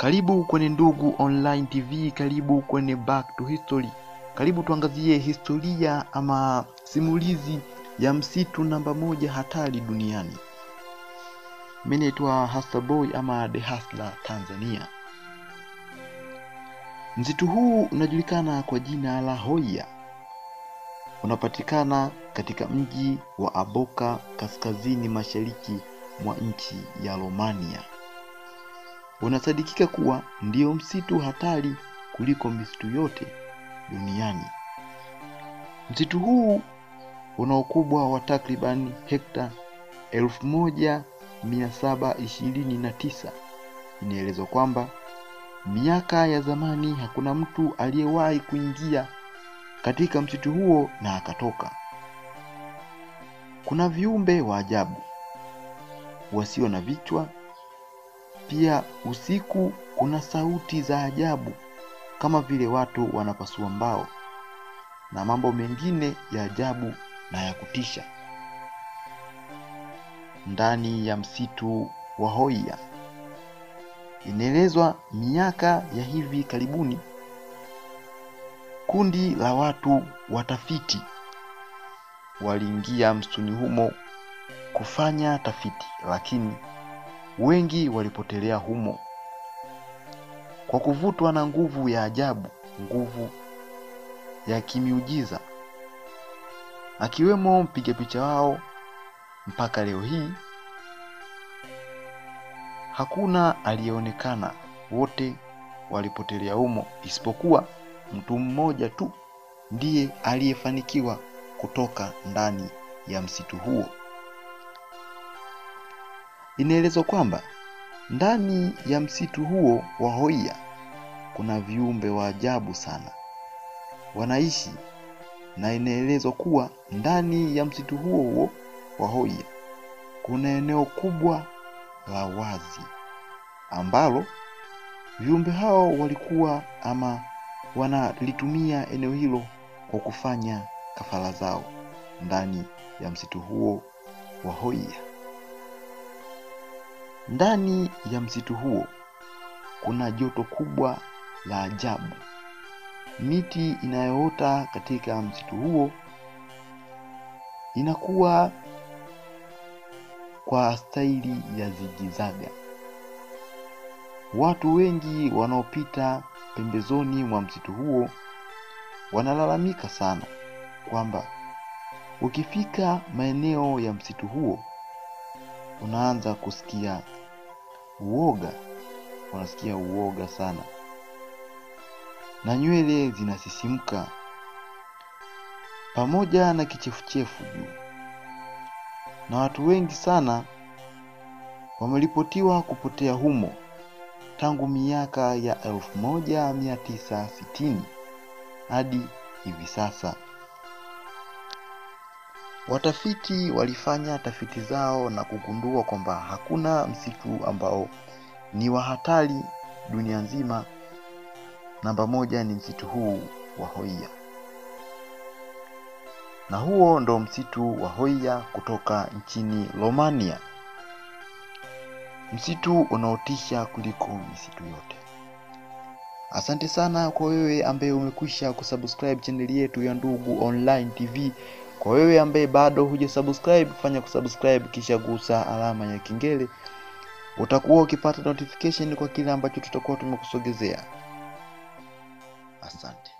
Karibu kwenye Ndugu Online TV, karibu kwenye Back to History. Karibu tuangazie historia ama simulizi ya msitu namba 1 hatari duniani. Mimi naitwa Hustler Boy ama The Hustler Tanzania. Msitu huu unajulikana kwa jina la Hoia. Unapatikana katika mji wa Aboka kaskazini mashariki mwa nchi ya Romania. Unasadikika kuwa ndio msitu hatari kuliko misitu yote duniani. Msitu huu una ukubwa wa takriban hekta 1729. Inaelezwa kwamba miaka ya zamani hakuna mtu aliyewahi kuingia katika msitu huo na akatoka. Kuna viumbe wa ajabu wasio na vichwa. Pia usiku kuna sauti za ajabu kama vile watu wanapasua mbao na mambo mengine ya ajabu na ya kutisha. Ndani ya msitu wa Hoia, inaelezwa miaka ya hivi karibuni kundi la watu watafiti waliingia msituni humo kufanya tafiti, lakini wengi walipotelea humo kwa kuvutwa na nguvu ya ajabu, nguvu ya kimiujiza, akiwemo mpiga picha wao. Mpaka leo hii hakuna aliyeonekana, wote walipotelea humo isipokuwa mtu mmoja tu ndiye aliyefanikiwa kutoka ndani ya msitu huo. Inaelezwa kwamba ndani ya msitu huo wa Hoia kuna viumbe wa ajabu sana wanaishi, na inaelezwa kuwa ndani ya msitu huo wa Hoia kuna eneo kubwa la wazi ambalo viumbe hao walikuwa ama wanalitumia eneo hilo kwa kufanya kafara zao ndani ya msitu huo wa Hoia. Ndani ya msitu huo kuna joto kubwa la ajabu. Miti inayoota katika msitu huo inakuwa kwa staili ya zigizaga. Watu wengi wanaopita pembezoni mwa msitu huo wanalalamika sana kwamba ukifika maeneo ya msitu huo unaanza kusikia uoga, unasikia uoga sana na nywele zinasisimka pamoja na kichefuchefu juu. Na watu wengi sana wameripotiwa kupotea humo tangu miaka ya 1960 hadi hivi sasa. Watafiti walifanya tafiti zao na kugundua kwamba hakuna msitu ambao ni wa hatari dunia nzima. Namba 1 ni msitu huu wa Hoia. Na huo ndo msitu wa Hoia kutoka nchini Romania. Msitu unaotisha kuliko misitu yote. Asante sana kwa wewe ambaye umekwisha kusubscribe channel yetu ya Ndugu Online TV. Kwa wewe ambaye bado hujasubscribe, fanya kusubscribe kisha gusa alama ya kengele. Utakuwa ukipata notification kwa kile ambacho tutakuwa tumekusogezea. Asante.